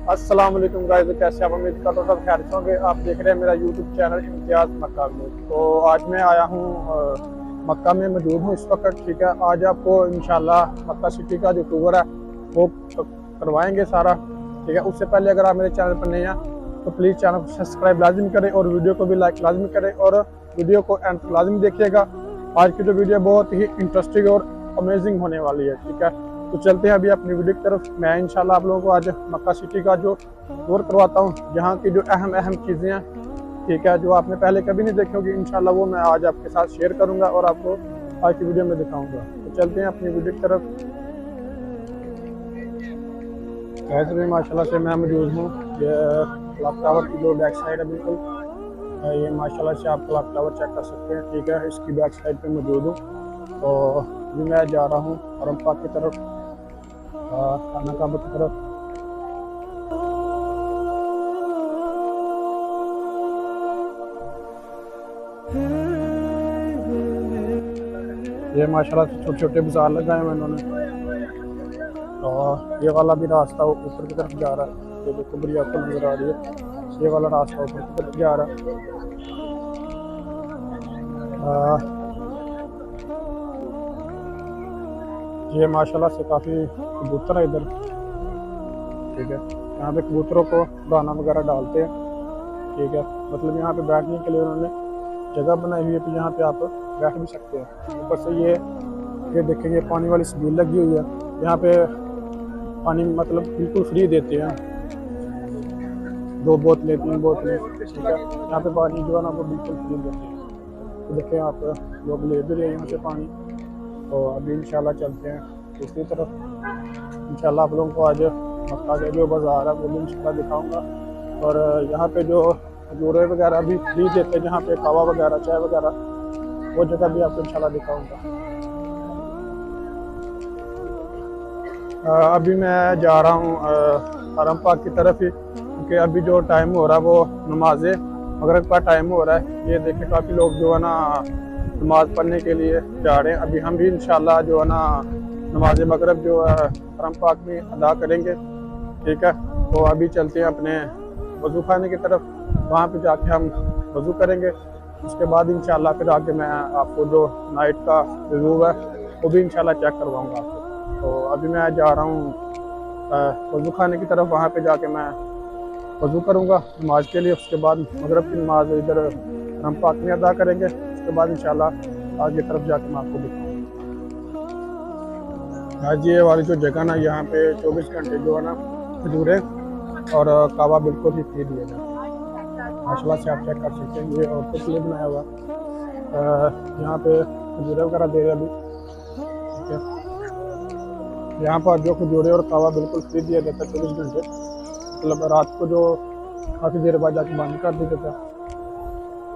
अस्सलाम वालेकुम गाइस, कैसे आप? उम्मीद करता हूँ सब खैर से होंगे। आप देख रहे हैं मेरा यूट्यूब चैनल इम्तियाज़ मक्का में। तो आज मैं आया हूँ मक्का में मौजूद हूँ इस वक्त। ठीक है, आज आपको इंशाल्लाह मक्का सिटी का जो टूर है वो करवाएंगे सारा। ठीक है, उससे पहले अगर आप मेरे चैनल पर नए हैं तो प्लीज़ चैनल को सब्सक्राइब लाजमी करें और वीडियो को भी लाइक लाजमी करें और वीडियो को एंड तक लाजमी देखिएगा। आज की जो वीडियो बहुत ही इंटरेस्टिंग और अमेजिंग होने वाली है। ठीक है, तो चलते हैं अभी अपनी वीडियो की तरफ। मैं इंशाल्लाह आप लोगों को आज मक्का सिटी का जो टूर करवाता हूँ, जहाँ की जो अहम अहम चीज़ें हैं, ठीक है, जो आपने पहले कभी नहीं देखी होगी, इंशाल्लाह वो मैं आज आपके साथ शेयर करूँगा और आपको आज की वीडियो में दिखाऊँगा। तो चलते हैं अपनी वीडियो की तरफ। ऐसे भी माशाल्लाह से मैं मौजूद हूँ ये क्लॉक टावर की जो बैक साइड है, बिल्कुल ये माशाल्लाह से आप क्लॉक टावर चेक कर सकते हैं। ठीक है, इसकी बैक साइड पे मौजूद हूँ और अभी मैं जा रहा हूँ हरम पाक की तरफ, खाना काबा की तरफ। ये माशाल्लाह से छोटे छोटे बाजार लगाए हुए इन्होंने और ये वाला भी रास्ता ऊपर की तरफ जा रहा है। ये देखो बड़ी आपको नजर आ रही है, ये वाला रास्ता ऊपर की तरफ जा रहा है। ये माशाल्लाह से काफ़ी कबूतर है इधर। ठीक है, यहाँ पे कबूतरों को दाना वगैरह डालते हैं। ठीक है, मतलब यहाँ पे बैठने के लिए उन्होंने जगह बनाई हुई है, तो यहाँ पे आप बैठ भी सकते हैं। ऊपर से ये देखेंगे पानी वाली स्पीड लगी हुई है। यहाँ पे पानी मतलब बिल्कुल फ्री देते हैं, 2 बोतलें 3 बोतलें। ठीक है, यहाँ पे पानी जो है ना वो बिल्कुल फ्री देते हैं। तो देखें आप लोग ले भी रहे हैं यहाँ से पानी। तो अभी इंशाल्लाह चलते हैं दूसरी तरफ। इंशाल्लाह आप लोगों को आज मक्का का जो बाज़ार है वो भी इंशाल्लाह दिखाऊंगा और यहाँ पे जो खजूरें वगैरह भी फ्री देते हैं, जहाँ पे कहवा वगैरह चाय वगैरह, वो जगह भी आपको इंशाल्लाह दिखाऊंगा। अभी मैं जा रहा हूँ हरम पाक की तरफ ही, क्योंकि अभी जो टाइम हो रहा है वो नमाज मगरिब का टाइम हो रहा है। ये देखें काफ़ी लोग जो है ना नमाज पढ़ने के लिए जा रहे हैं। अभी हम भी इंशाल्लाह जो है ना नमाज मगरिब जो है हरम पाक में अदा करेंगे। ठीक है, तो अभी चलते हैं अपने वज़ू खाने की तरफ, वहाँ पे जाके हम वज़ू करेंगे। उसके बाद इंशाल्लाह फिर आगे मैं आपको जो नाइट का रिव्यू है वो भी इंशाल्लाह चेक करवाऊँगा आपको। तो अभी मैं जा रहा हूँ वज़ू खाने की तरफ, वहाँ पे जाके मैं वज़ू करूँगा नमाज के लिए। उसके बाद मगरिब की नमाज इधर हरम पाक में अदा करेंगे। उसके बाद इंशाल्लाह आगे तरफ जाके मैं आपको दिखाऊँगा। आज ये वाली जो जगह ना, यहाँ पे 24 घंटे जो है ना खजूरें और कहवा बिल्कुल ही फ्री दिया जाता है। माशाल्लाह से आप चेक कर सकते हैं, ये औरतों के लिए बनाया हुआ यहाँ पे खजूरें वगैरह दे रहे अभी। ठीक है, यहाँ पर जो खजूरें और कहवा बिल्कुल फ्री दिया जाता है 24 घंटे, मतलब रात को जो काफ़ी देर बाद जाके बंद कर दिया जाता है।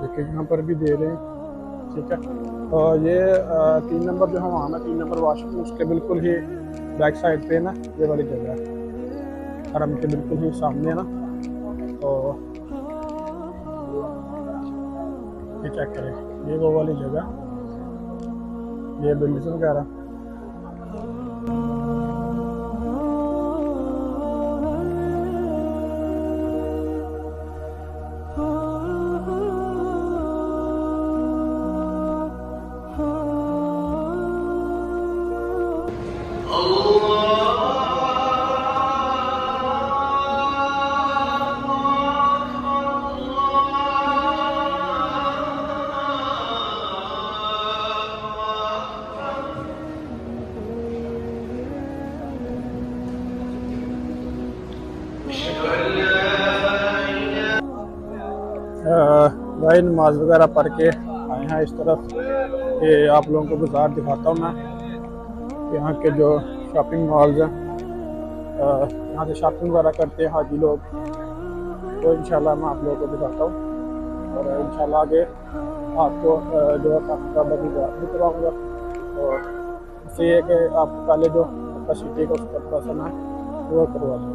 देखिए यहाँ पर भी दे रहे हैं। ठीक है, और ये 3 नंबर जो है वहाँ में 3 नंबर वाशरूम, उसके बिल्कुल ही बैक साइड पे ना ये वाली जगह है, हरम के बिल्कुल ही सामने है ना। तो ये चेक करें, ये वो वाली जगह, ये बिल्डिंग वगैरह। भाई नमाज वगैरह पढ़ के आए हैं इस तरफ। ये आप लोगों को बाजार दिखाता हूँ मैं, यहाँ के जो शॉपिंग मॉल्स हैं, यहाँ से शॉपिंग वगैरह करते हैं हाजी लोग। तो इंशाल्लाह मैं आप लोगों को दिखाता हूँ और इंशाल्लाह आगे आपको जो है काफ़ी भी करवाऊँगा। और इससे ये कि आप पहले जो आपका सिटी का उसका थोड़ा सा मैं वो करवाता हूँ।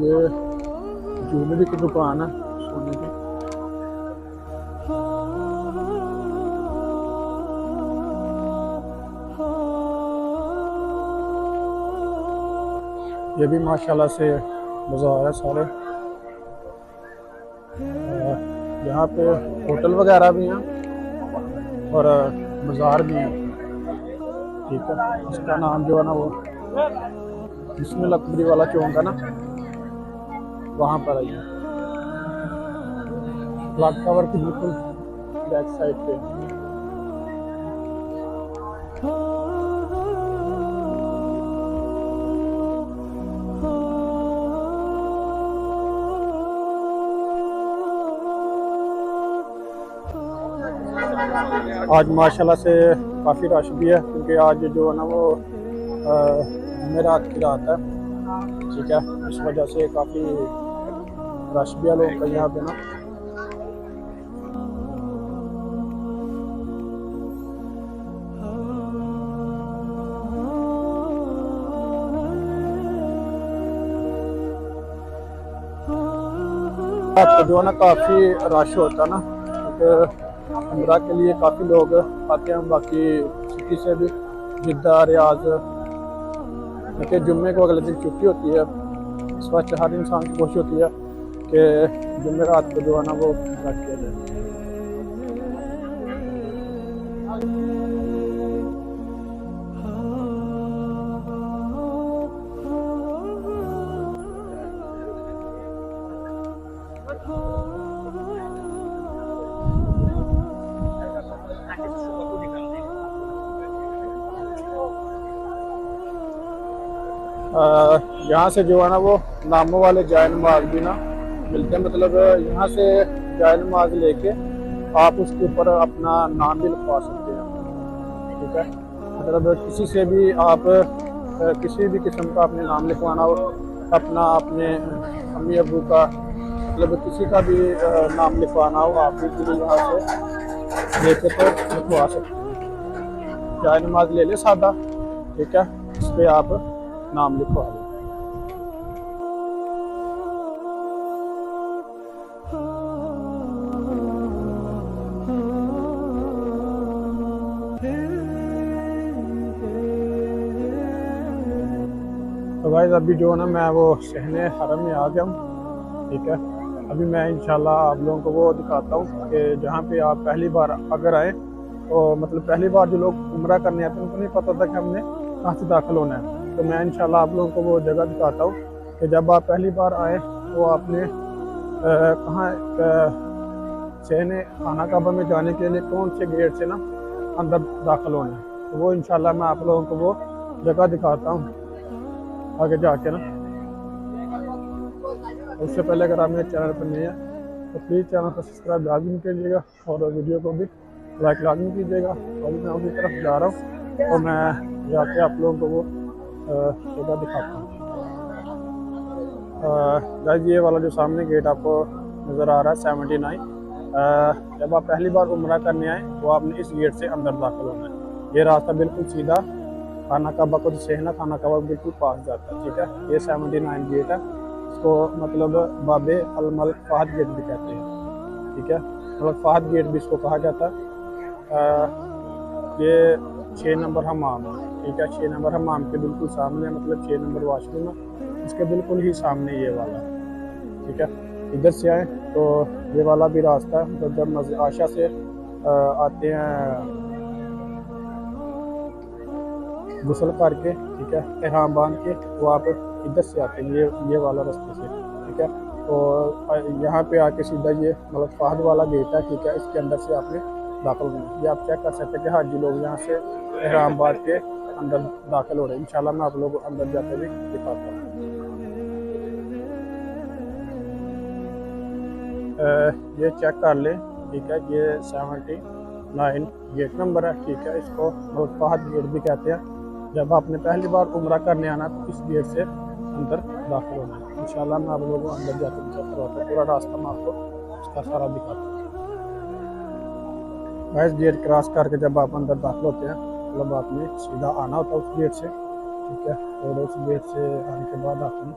ये ज्वेलरी की दुकान है सोने की। ये भी माशाल्लाह से बाजार है सारे। यहाँ पे होटल वगैरह भी हैं और बाजार भी हैं, ठीक है। इसका नाम जो है ना वो जिसमें लकड़ी वाला चौक है ना, वहाँ पर है ये क्लॉक टावर की बिल्कुल बैक साइड पे। आज माशाल्लाह से काफ़ी रश भी है, क्योंकि आज जो है ना वो जुमेरात की रात है, ठीक है। इस वजह से काफ़ी रश भी है लोगों का यहाँ पे ना। तो जो है ना काफ़ी रश होता है ना, क्योंकि उम्रा के लिए काफ़ी लोग आते हैं बाकी सिटी से भी, जिद्दा, रियाज, क्योंकि जुम्मे को अगले दिन छुट्टी होती है। इस वक्त हर इंसान की कोशिश होती है कि जुम्मे रात को जो है ना वो उम्रा किया जाए। यहाँ से जो है ना वो नामों वाले जाय नमाज भी ना मिलते हैं, मतलब यहाँ से जाय नमाज लेके आप उसके ऊपर अपना नाम भी लिखवा सकते हैं, ठीक है। मतलब किसी से भी आप किसी भी किस्म का अपने नाम लिखवाना हो, अपना अपने अम्मी अबू का, मतलब किसी का भी नाम लिखवाना हो, आप भी यहाँ से लेके तो लिखवा सकते हैं। जाय नमाज ले ले सादा, ठीक है, इस पर आप नाम लिखवा लें। तो गाइस अभी जो है ना मैं वो सहने हरम में आ गया हूँ, ठीक है। अभी मैं इंशाल्लाह आप लोगों को वो दिखाता हूँ कि जहाँ पे आप पहली बार अगर आए, तो मतलब पहली बार जो लोग उम्रा करने आते हैं उनको नहीं पता था कि हमने कहाँ से दाखिल होना है। तो मैं इंशाल्लाह आप लोगों को वो जगह दिखाता हूँ कि जब आप पहली बार आए तो आपने कहाँ सहने खाना काबा में जाने के लिए कौन से गेट से ना अंदर दाखिल होना है। तो वो इंशाल्लाह मैं आप लोगों को वो जगह दिखाता हूँ आगे जाके ना। उससे पहले अगर आप मेरे चैनल पर नहीं है तो प्लीज़ चैनल को सब्सक्राइब लाजमी कीजिएगा और वीडियो को भी लाइक लाजमी कीजिएगा। और मैं उसी तरफ जा रहा हूँ और मैं जाके आप लोगों को वो जगह दिखाता हूँ। गाइस ये वाला जो सामने गेट आपको नज़र आ रहा है 79, जब आप पहली बार उम्रा करने आए तो आपने इस गेट से अंदर दाखिल होना है। ये रास्ता बिल्कुल सीधा खाना काबा को सहना खाना काबा बिल्कुल पास जाता है, ठीक है। ये 79 गेट है, इसको मतलब बाबे अल मलिक फहद गेट भी कहते हैं, ठीक है। मतलब फहद गेट भी इसको कहा जाता है। ये 6 नंबर हमाम है, ठीक है। 6 नंबर हमाम के बिल्कुल सामने, मतलब 6 नंबर वाशरूम है, इसके बिल्कुल ही सामने ये वाला, ठीक है। इधर से आए तो ये वाला भी रास्ता है, तो जब मस्जिद आशा से आते हैं गुसल करके, ठीक है, एहराम बांध के, तो आप इधर से आते हैं ये वाला रास्ते से, ठीक है। तो यहाँ पे आके सीधा ये मतलब फहद वाला गेट है, ठीक है। इसके अंदर से आपने दाखिल होना। ये आप चेक कर सकते हैं कि हाजी लोग यहाँ से एहराम बांध के अंदर दाखिल हो रहे हैं। इंशाल्लाह मैं आप लोगों को अंदर जाके भी दिखाता हूँ। ये चेक कर लें, ठीक है। ये 79 गेट नंबर है, ठीक है। इसको मतलब फहद गेट भी कहते हैं। जब आपने पहली बार उम्रा करने आना तो इस गेट से अंदर दाखिल होना है। इंशाल्लाह मैं आप लोगों को अंदर जाकर चेक करवाता हूँ, पूरा रास्ता मैं आपको इसका सारा दिखाता हूँ। गाइस गेट क्रॉस करके जब आप अंदर दाखिल होते हैं, मतलब आपने सीधा आना होता है उस गेट से, ठीक है। और उस गेट से आने के बाद आपने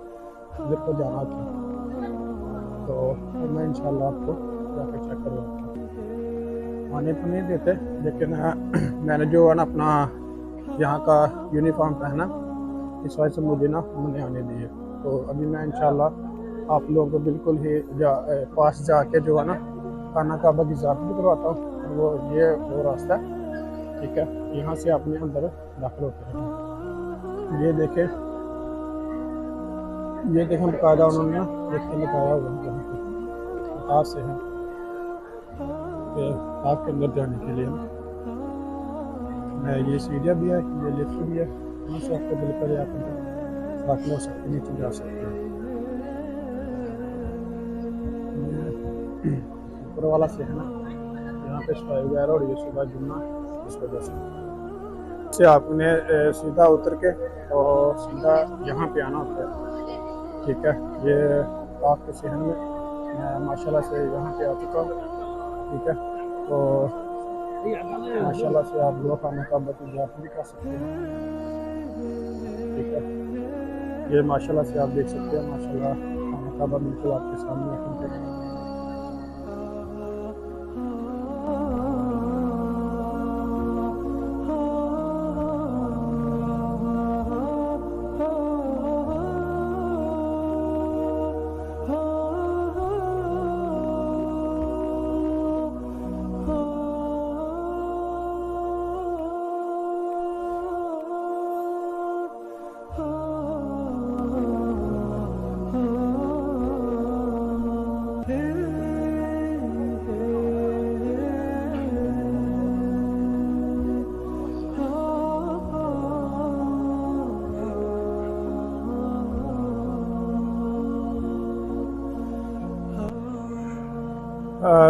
इधर को जाना होता है। तो मैं इंशाल्लाह आपको जाकर चेक करवाता हूँ। आने तो नहीं देते, लेकिन मैंने जो है ना अपना यहाँ का यूनिफॉर्म पहना, इस वजह से मुझे ना उन्होंने आने दिए। तो अभी मैं इंशाल्लाह आप लोगों को बिल्कुल ही पास जाके जो है ना खाना काबा की ज़ियारत भी करवाता हूँ। और वो रास्ता है, ठीक है, यहाँ से आपने अंदर दाखिल होते हैं। ये देखें बकायदा उन्होंने ना लिख के लगाया हुआ है यहाँ पे किताब से है कि आपके अंदर जाने के लिए ये सीढ़ियाँ भी है, ये लिफ्ट भी है, यहाँ से आपको दिल करे आप अंदर दाखिल हो सकते हैं, नीचे जा सकते हैं। ऊपर वाला से है ना, यहाँ पे सफाई वगैरह और ये सुबह जुम्मा, इस वजह से आपने सीधा उतर के और सीधा यहाँ पे आना होता है, ठीक है। ये आपके शहर में मैं माशाल्लाह से यहाँ पे आ चुका हूँ, ठीक है। तो माशाल्लाह से आप लोग खाना काबा की ज़ियारत भी कर सकते हैं, ठीक है। ये माशाल्लाह से आप देख सकते हैं, माशाल्लाह खाना काबा बिल्कुल आपके सामने है।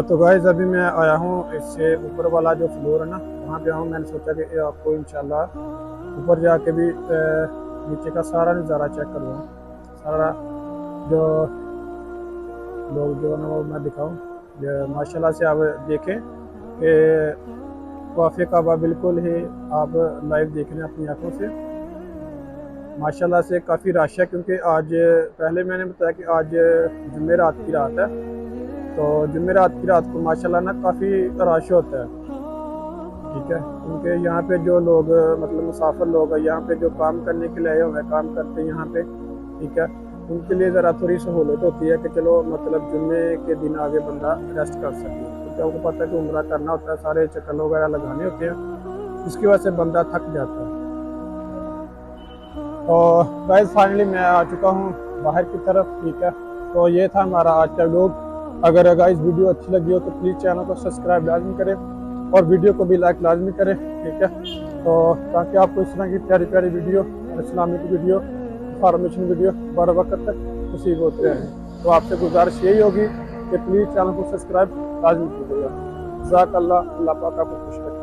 तो गाइस अभी मैं आया हूँ इससे ऊपर वाला जो फ्लोर है ना, वहाँ पे आऊँ। मैंने सोचा कि आपको इंशाल्लाह ऊपर जाके भी नीचे का सारा नज़ारा चेक करवाऊँ, सारा जो लोग जो है ना वो मैं दिखाऊँ। माशाल्लाह से आप देखें कि वाफ़े काबा बिल्कुल ही आप लाइव देख रहे हैं अपनी आँखों से। माशाल्लाह से काफ़ी रश है, क्योंकि आज पहले मैंने बताया कि आज जुमेरात की रात है। तो जुमेरात की रात को माशाल्लाह ना काफ़ी रश होता है, ठीक है। क्योंकि यहाँ पे जो लोग मतलब मुसाफिर लोग हैं, यहाँ पे जो काम करने के लिए आए हुए हैं, काम करते हैं यहाँ पे, ठीक है, उनके लिए ज़रा थोड़ी सहूलत होती है कि चलो मतलब जुम्मे के दिन आगे बंदा रेस्ट कर सके। क्योंकि आपको पता है कि उम्रा करना होता है, सारे चक्कर वगैरह लगाने होते हैं, इसकी वजह से बंदा थक जाता है। और गाइस फाइनली मैं आ चुका हूँ बाहर की तरफ, ठीक है। तो ये था हमारा आज का व्लॉग। अगर गाइस वीडियो अच्छी लगी हो तो प्लीज़ चैनल को सब्सक्राइब लाजमी करें और वीडियो को भी लाइक लाजमी करें, ठीक है। तो ताकि आपको इस तरह की प्यारी प्यारी वीडियो और इस्लामिक वीडियो, इंफॉर्मेशन वीडियो बर वक्त तक नसीब होते हैं। तो आपसे गुजारिश यही होगी कि प्लीज़ चैनल को सब्सक्राइब लाजमी कीजिएगा। जज़ाकल्लाह, अल्लाह पाक आपको खुश रखे।